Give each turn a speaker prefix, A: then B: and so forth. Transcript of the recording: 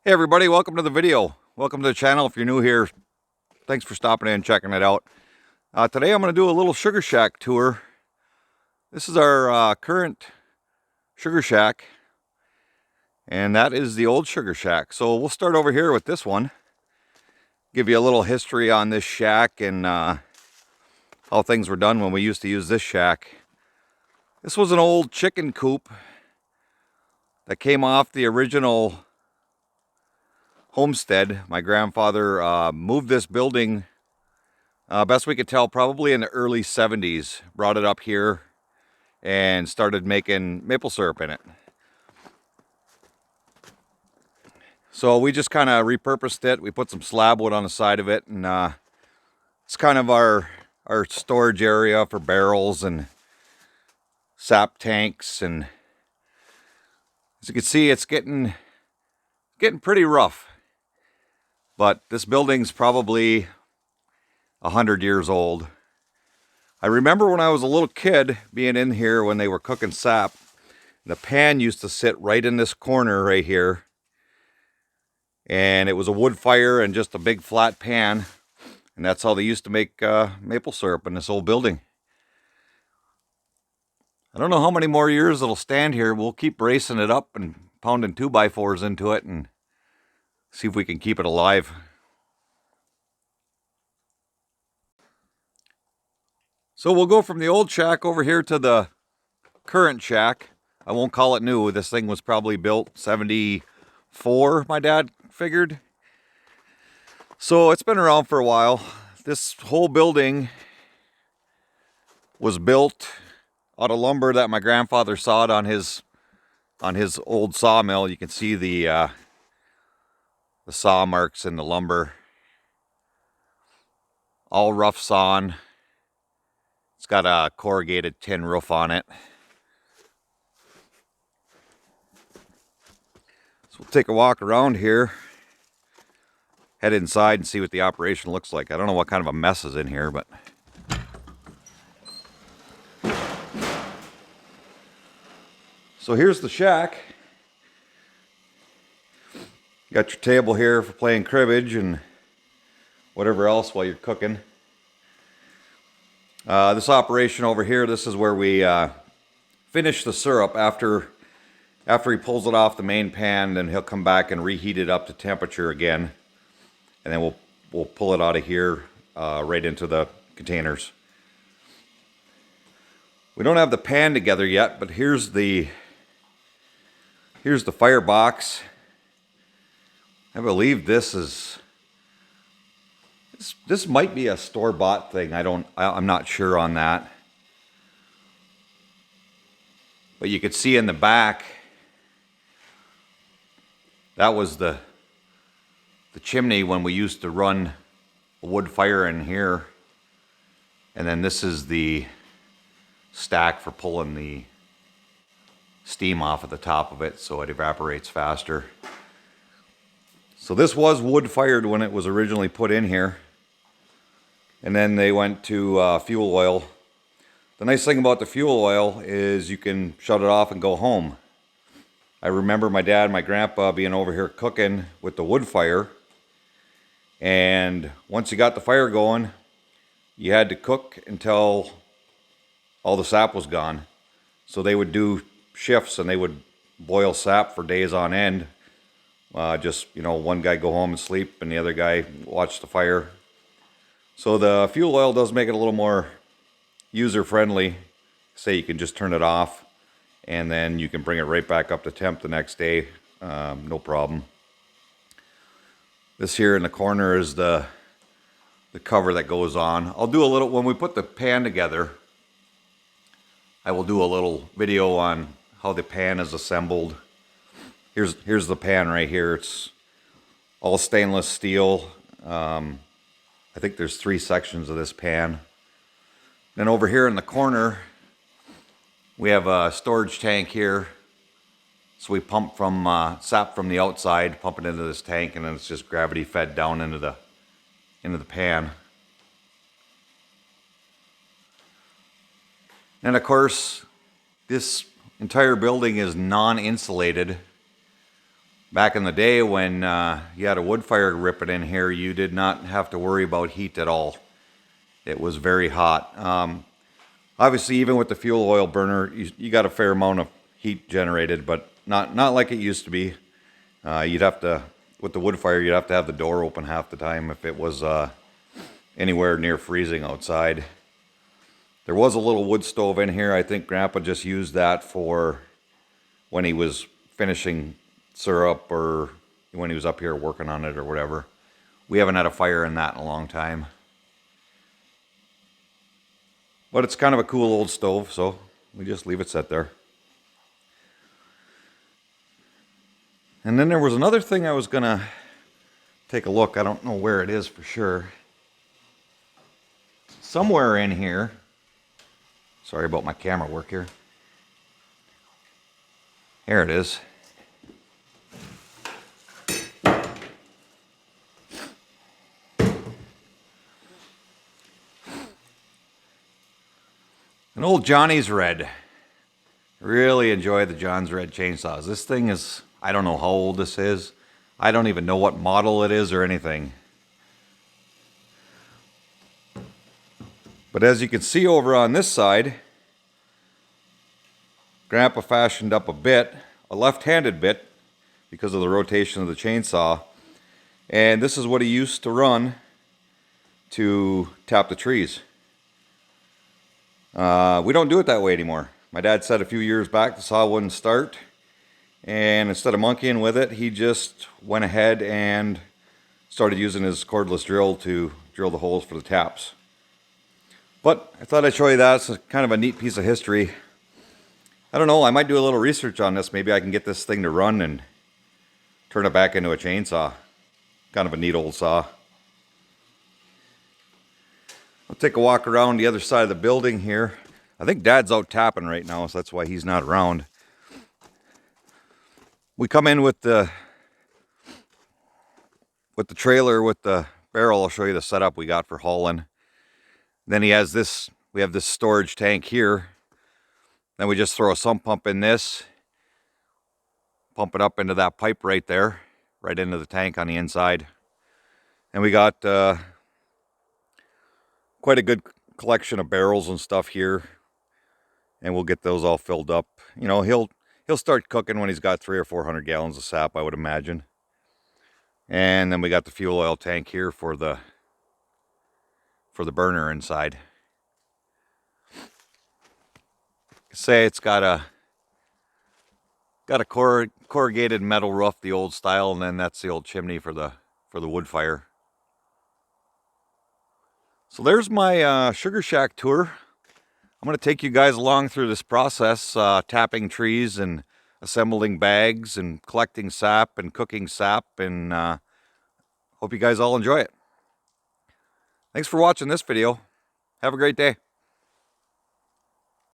A: Hey everybody, welcome to the video. Welcome to the channel. If you're new here, thanks for stopping in and checking it out. Today I'm going to do a little Sugar Shack tour. This is our current Sugar Shack, and that is the old Sugar Shack. So we'll start over here with this one. Give you a little history on this shack and how things were done when we used to use this shack. This was an old chicken coop that came off the original homestead. My grandfather moved this building, best we could tell, probably in the early 70s. Brought it up here and started making maple syrup in it. So we just kind of repurposed it. We put some slab wood on the side of it, and it's kind of our storage area for barrels and sap tanks. And as you can see, it's getting pretty rough. But this building's probably 100 years old. I remember when I was a little kid being in here when they were cooking sap. The pan used to sit right in this corner right here. And it was a wood fire and just a big flat pan. And that's how they used to make maple syrup in this old building. I don't know how many more years it'll stand here. We'll keep bracing it up and pounding 2x4s into it and see if we can keep it alive. So we'll go from the old shack over here to the current shack. I won't call it new. This thing was probably built 74, my dad figured. So it's been around for a while. This whole building was built out of lumber that my grandfather sawed on his old sawmill. You can see the saw marks in the lumber. All rough sawn. It's got a corrugated tin roof on it. So we'll take a walk around here. Head inside and see what the operation looks like. I don't know what kind of a mess is in here, but... So here's the shack. You got your table here for playing cribbage and whatever else while you're cooking. This operation over here, this is where we finish the syrup after he pulls it off the main pan. Then he'll come back and reheat it up to temperature again, and then we'll pull it out of here right into the containers. We don't have the pan together yet, but here's the firebox. I believe this might be a store-bought thing. I'm not sure on that. But you could see in the back, that was the chimney when we used to run a wood fire in here. And then this is the stack for pulling the steam off at the top of it so it evaporates faster. So this was wood fired when it was originally put in here. And then they went to fuel oil. The nice thing about the fuel oil is you can shut it off and go home. I remember my dad and my grandpa being over here cooking with the wood fire. And once you got the fire going, you had to cook until all the sap was gone. So they would do shifts and they would boil sap for days on end. Just, one guy go home and sleep and the other guy watch the fire. So the fuel oil does make it a little more user-friendly. Say you can just turn it off and then you can bring it right back up to temp the next day. No problem. This here in the corner is the cover that goes on. I'll do a little, when we put the pan together, I will do a little video on how the pan is assembled. Here's the pan right here. It's all stainless steel. I think there's 3 sections of this pan. Then over here in the corner, we have a storage tank here. So we pump from sap from the outside, pump it into this tank, and then it's just gravity fed down into the pan. And of course, this entire building is non-insulated. Back in the day when you had a wood fire ripping in here, you did not have to worry about heat at all. It was very hot. Obviously, even with the fuel oil burner, you got a fair amount of heat generated, but not like it used to be. You'd have to, with the wood fire, you'd have to have the door open half the time if it was anywhere near freezing outside. There was a little wood stove in here. I think Grandpa just used that for when he was finishing syrup or when he was up here working on it or whatever. We haven't had a fire in that in a long time. But it's kind of a cool old stove, so we just leave it set there. And then there was another thing I was gonna take a look. I don't know where it is for sure. Somewhere in here. Sorry about my camera work here. Here it is. An old Johnny's Red. Really enjoy the John's Red chainsaws. This thing is, I don't know how old this is. I don't even know what model it is or anything. But as you can see over on this side, Grandpa fashioned up a bit, a left-handed bit, because of the rotation of the chainsaw. And this is what he used to run to tap the trees. We don't do it that way anymore. My dad said a few years back the saw wouldn't start, and instead of monkeying with it, he just went ahead and started using his cordless drill to drill the holes for the taps. But I thought I'd show you that. It's kind of a neat piece of history. I don't know, I might do a little research on this. Maybe I can get this thing to run and turn it back into a chainsaw. Kind of a neat old saw. I'll take a walk around the other side of the building here. I think Dad's out tapping right now, so that's why he's not around. We come in with the trailer with the barrel. I'll show you the setup we got for hauling. Then he has this, we have this storage tank here. Then we just throw a sump pump in this, pump it up into that pipe right there, right into the tank on the inside. And we got quite a good collection of barrels and stuff here. And we'll get those all filled up. You know, he'll start cooking when he's got 300 or 400 gallons of sap, I would imagine. And then we got the fuel oil tank here for the burner inside. Say it's got a corrugated metal roof, the old style, and then that's the old chimney for the wood fire. So there's my Sugar Shack tour. I'm going to take you guys along through this process, tapping trees and assembling bags and collecting sap and cooking sap, and hope you guys all enjoy it. Thanks for watching this video. Have a great day.